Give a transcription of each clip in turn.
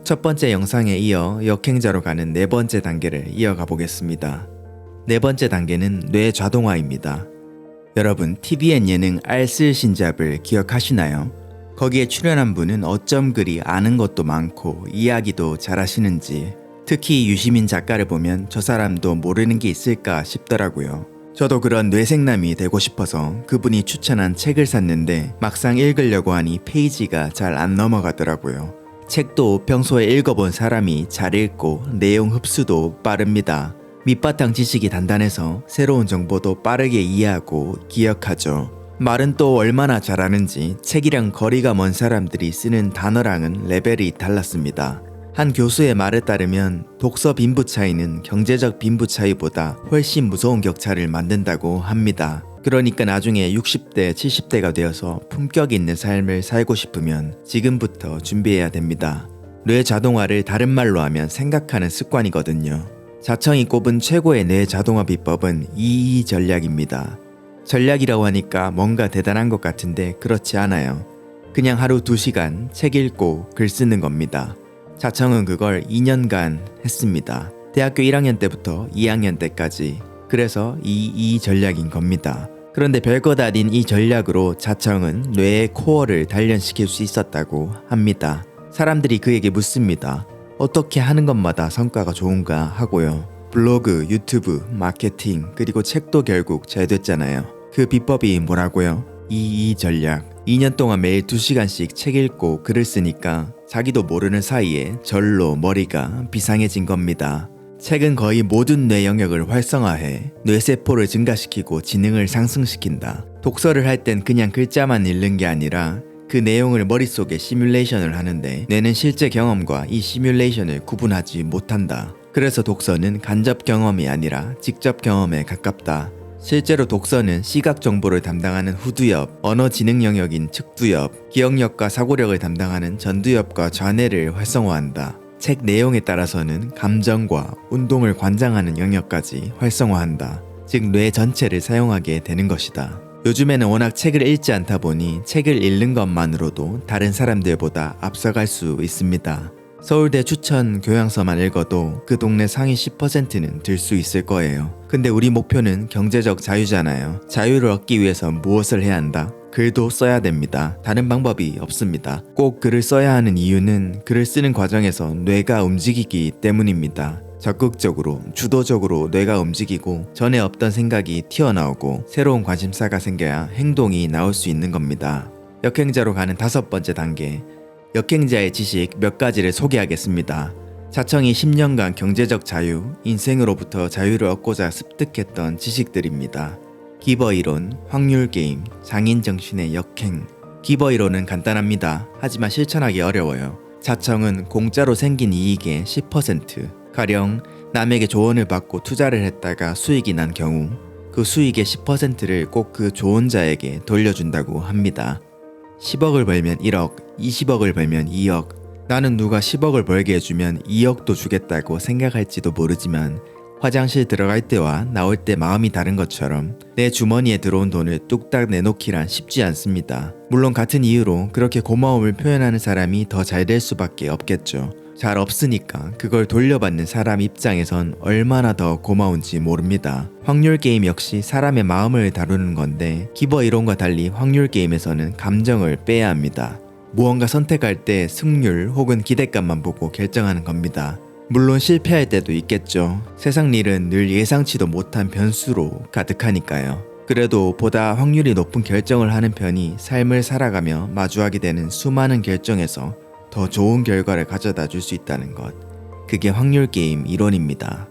첫 번째 영상에 이어 역행자로 가는 네 번째 단계를 이어가 보겠습니다. 네 번째 단계는 뇌 자동화입니다. 여러분, TVN 예능 알쓸신잡을 기억하시나요? 거기에 출연한 분은 어쩜 그리 아는 것도 많고 이야기도 잘하시는지, 특히 유시민 작가를 보면 저 사람도 모르는 게 있을까 싶더라고요. 저도 그런 뇌생남이 되고 싶어서 그분이 추천한 책을 샀는데 막상 읽으려고 하니 페이지가 잘 안 넘어가더라고요. 책도 평소에 읽어본 사람이 잘 읽고 내용 흡수도 빠릅니다. 밑바탕 지식이 단단해서 새로운 정보도 빠르게 이해하고 기억하죠. 말은 또 얼마나 잘하는지 책이랑 거리가 먼 사람들이 쓰는 단어랑은 레벨이 달랐습니다. 한 교수의 말에 따르면 독서 빈부 차이는 경제적 빈부 차이보다 훨씬 무서운 격차를 만든다고 합니다. 그러니까 나중에 60대, 70대가 되어서 품격 있는 삶을 살고 싶으면 지금부터 준비해야 됩니다. 뇌 자동화를 다른 말로 하면 생각하는 습관이거든요. 자청이 꼽은 최고의 뇌 자동화 비법은 2E 전략입니다. 전략이라고 하니까 뭔가 대단한 것 같은데 그렇지 않아요. 그냥 하루 2시간 책 읽고 글 쓰는 겁니다. 자청은 그걸 2년간 했습니다. 대학교 1학년 때부터 2학년 때까지. 그래서 2E 전략인 겁니다. 그런데 별것 아닌 이 전략으로 자청은 뇌의 코어를 단련시킬 수 있었다고 합니다. 사람들이 그에게 묻습니다. 어떻게 하는 것마다 성과가 좋은가 하고요. 블로그, 유튜브, 마케팅, 그리고 책도 결국 잘 됐잖아요. 그 비법이 뭐라고요? 2E 전략. 2년 동안 매일 2시간씩 책 읽고 글을 쓰니까 자기도 모르는 사이에 절로 머리가 비상해진 겁니다. 책은 거의 모든 뇌 영역을 활성화해 뇌세포를 증가시키고 지능을 상승시킨다. 독서를 할 땐 그냥 글자만 읽는 게 아니라 그 내용을 머릿속에 시뮬레이션을 하는데 뇌는 실제 경험과 이 시뮬레이션을 구분하지 못한다. 그래서 독서는 간접 경험이 아니라 직접 경험에 가깝다. 실제로 독서는 시각 정보를 담당하는 후두엽, 언어 지능 영역인 측두엽, 기억력과 사고력을 담당하는 전두엽과 좌뇌를 활성화한다. 책 내용에 따라서는 감정과 운동을 관장하는 영역까지 활성화한다. 즉 뇌 전체를 사용하게 되는 것이다. 요즘에는 워낙 책을 읽지 않다 보니 책을 읽는 것만으로도 다른 사람들보다 앞서갈 수 있습니다. 서울대 추천 교양서만 읽어도 그 동네 상위 10%는 들 수 있을 거예요. 근데 우리 목표는 경제적 자유잖아요. 자유를 얻기 위해서 무엇을 해야 한다? 글도 써야 됩니다. 다른 방법이 없습니다. 꼭 글을 써야 하는 이유는 글을 쓰는 과정에서 뇌가 움직이기 때문입니다. 적극적으로, 주도적으로 뇌가 움직이고 전에 없던 생각이 튀어나오고 새로운 관심사가 생겨야 행동이 나올 수 있는 겁니다. 역행자로 가는 5번째 단계. 역행자의 지식 몇 가지를 소개하겠습니다. 자청이 10년간 경제적 자유, 인생으로부터 자유를 얻고자 습득했던 지식들입니다. 기버이론, 확률게임, 장인정신의 역행. 기버이론은 간단합니다. 하지만 실천하기 어려워요. 자청은 공짜로 생긴 이익의 10%, 가령 남에게 조언을 받고 투자를 했다가 수익이 난 경우 그 수익의 10%를 꼭 그 조언자에게 돌려준다고 합니다. 10억을 벌면 1억, 20억을 벌면 2억. 나는 누가 10억을 벌게 해주면 2억도 주겠다고 생각할지도 모르지만 화장실 들어갈 때와 나올 때 마음이 다른 것처럼 내 주머니에 들어온 돈을 뚝딱 내놓기란 쉽지 않습니다. 물론 같은 이유로 그렇게 고마움을 표현하는 사람이 더 잘 될 수밖에 없겠죠. 잘 없으니까 그걸 돌려받는 사람 입장에선 얼마나 더 고마운지 모릅니다. 확률 게임 역시 사람의 마음을 다루는 건데 기버 이론과 달리 확률 게임에서는 감정을 빼야 합니다. 무언가 선택할 때 승률 혹은 기대감만 보고 결정하는 겁니다. 물론 실패할 때도 있겠죠. 세상 일은 늘 예상치도 못한 변수로 가득하니까요. 그래도 보다 확률이 높은 결정을 하는 편이 삶을 살아가며 마주하게 되는 수많은 결정에서 더 좋은 결과를 가져다 줄 수 있다는 것. 그게 확률 게임 이론입니다.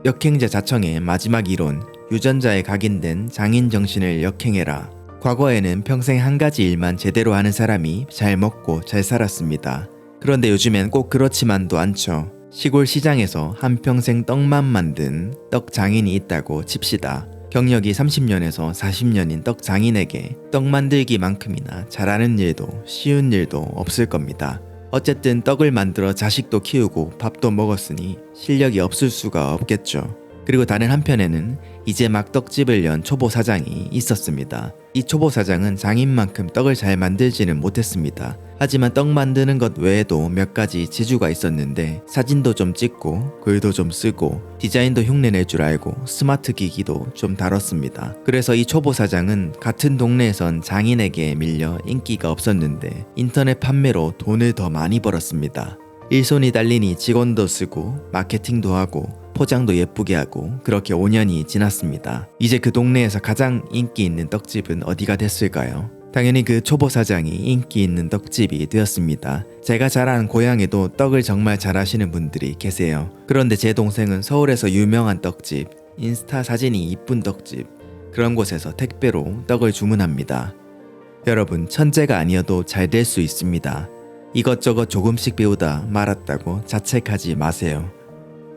역행자 자청의 마지막 이론, 유전자에 각인된 장인 정신을 역행해라. 과거에는 평생 한 가지 일만 제대로 하는 사람이 잘 먹고 잘 살았습니다. 그런데 요즘엔 꼭 그렇지만도 않죠. 시골 시장에서 한평생 떡만 만든 떡 장인이 있다고 칩시다. 경력이 30년에서 40년인 떡 장인에게 떡 만들기만큼이나 잘하는 일도 쉬운 일도 없을 겁니다. 어쨌든 떡을 만들어 자식도 키우고 밥도 먹었으니 실력이 없을 수가 없겠죠. 그리고 다른 한편에는 이제 막 떡집을 연 초보 사장이 있었습니다. 이 초보 사장은 장인만큼 떡을 잘 만들지는 못했습니다. 하지만 떡 만드는 것 외에도 몇 가지 지주가 있었는데 사진도 좀 찍고 글도 좀 쓰고 디자인도 흉내낼 줄 알고 스마트 기기도 좀 다뤘습니다. 그래서 이 초보 사장은 같은 동네에선 장인에게 밀려 인기가 없었는데 인터넷 판매로 돈을 더 많이 벌었습니다. 일손이 딸리니 직원도 쓰고 마케팅도 하고 포장도 예쁘게 하고 그렇게 5년이 지났습니다. 이제 그 동네에서 가장 인기 있는 떡집은 어디가 됐을까요? 당연히 그 초보 사장이 인기 있는 떡집이 되었습니다. 제가 자란 고향에도 떡을 정말 잘하시는 분들이 계세요. 그런데 제 동생은 서울에서 유명한 떡집, 인스타 사진이 이쁜 떡집, 그런 곳에서 택배로 떡을 주문합니다. 여러분, 천재가 아니어도 잘 될 수 있습니다. 이것저것 조금씩 배우다 말았다고 자책하지 마세요.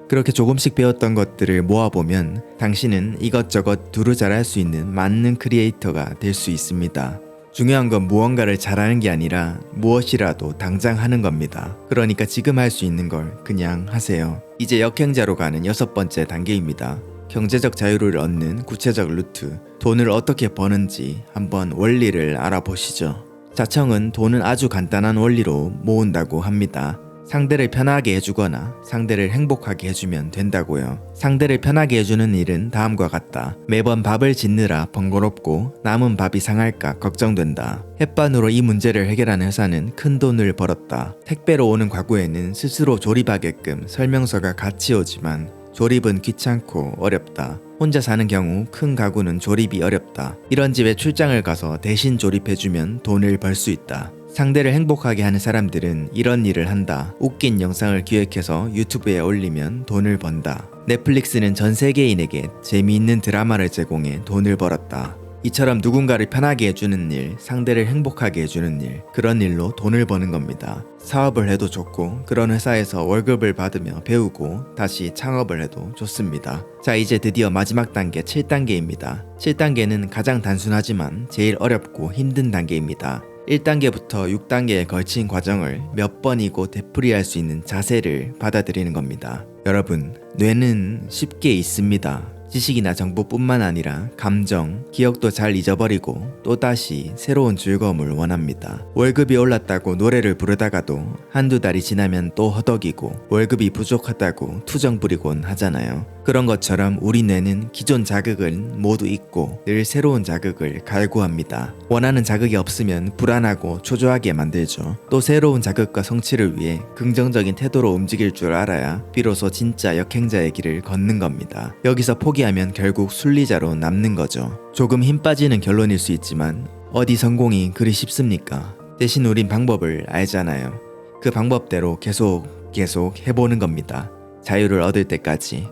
그렇게 조금씩 배웠던 것들을 모아보면 당신은 이것저것 두루 잘할 수 있는 맞는 크리에이터가 될 수 있습니다. 중요한 건 무언가를 잘하는 게 아니라 무엇이라도 당장 하는 겁니다. 그러니까 지금 할 수 있는 걸 그냥 하세요. 이제 역행자로 가는 6번째 단계입니다. 경제적 자유를 얻는 구체적 루트, 돈을 어떻게 버는지 한번 원리를 알아보시죠. 자청은 돈은 아주 간단한 원리로 모은다고 합니다. 상대를 편하게 해주거나 상대를 행복하게 해주면 된다고요. 상대를 편하게 해주는 일은 다음과 같다. 매번 밥을 짓느라 번거롭고 남은 밥이 상할까 걱정된다. 햇반으로 이 문제를 해결하는 회사는 큰 돈을 벌었다. 택배로 오는 과구에는 스스로 조립하게끔 설명서가 같이 오지만 조립은 귀찮고 어렵다. 혼자 사는 경우 큰 가구는 조립이 어렵다. 이런 집에 출장을 가서 대신 조립해주면 돈을 벌 수 있다. 상대를 행복하게 하는 사람들은 이런 일을 한다. 웃긴 영상을 기획해서 유튜브에 올리면 돈을 번다. 넷플릭스는 전 세계인에게 재미있는 드라마를 제공해 돈을 벌었다. 이처럼 누군가를 편하게 해주는 일, 상대를 행복하게 해주는 일, 그런 일로 돈을 버는 겁니다. 사업을 해도 좋고 그런 회사에서 월급을 받으며 배우고 다시 창업을 해도 좋습니다. 자, 이제 드디어 마지막 단계 7단계입니다. 7단계는 가장 단순하지만 제일 어렵고 힘든 단계입니다. 1단계부터 6단계에 걸친 과정을 몇 번이고 되풀이할 수 있는 자세를 받아들이는 겁니다. 여러분, 뇌는 쉽게 잊습니다. 지식이나 정보뿐만 아니라 감정, 기억도 잘 잊어버리고 또다시 새로운 즐거움을 원합니다. 월급이 올랐다고 노래를 부르다가도 한두 달이 지나면 또 허덕이고 월급이 부족하다고 투정 부리곤 하잖아요. 그런 것처럼 우리 뇌는 기존 자극은 모두 잊고 늘 새로운 자극을 갈구합니다. 원하는 자극이 없으면 불안하고 초조하게 만들죠. 또 새로운 자극과 성취를 위해 긍정적인 태도로 움직일 줄 알아야 비로소 진짜 역행자의 길을 걷는 겁니다. 여기서 포기하면 결국 순리자로 남는 거죠. 조금 힘 빠지는 결론일 수 있지만 어디 성공이 그리 쉽습니까? 대신 우린 방법을 알잖아요. 그 방법대로 계속 해보는 겁니다. 자유를 얻을 때까지.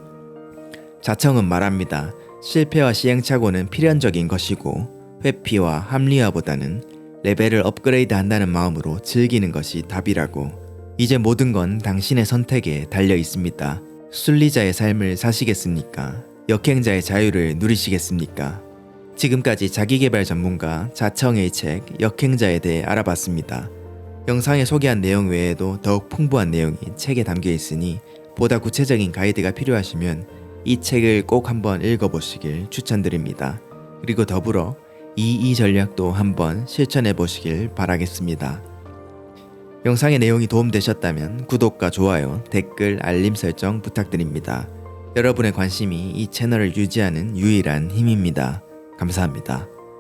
자청은 말합니다. 실패와 시행착오는 필연적인 것이고 회피와 합리화보다는 레벨을 업그레이드 한다는 마음으로 즐기는 것이 답이라고. 이제 모든 건 당신의 선택에 달려 있습니다. 순리자의 삶을 사시겠습니까? 역행자의 자유를 누리시겠습니까? 지금까지 자기계발 전문가 자청의 책 역행자에 대해 알아봤습니다. 영상에 소개한 내용 외에도 더욱 풍부한 내용이 책에 담겨 있으니 보다 구체적인 가이드가 필요하시면 이 책을 꼭 한번 읽어보시길 추천드립니다. 그리고 더불어 이 전략도 한번 실천해 보시길 바라겠습니다. 영상의 내용이 도움되셨다면 구독과 좋아요, 댓글, 알림 설정 부탁드립니다. 여러분의 관심이 이 채널을 유지하는 유일한 힘입니다. 감사합니다.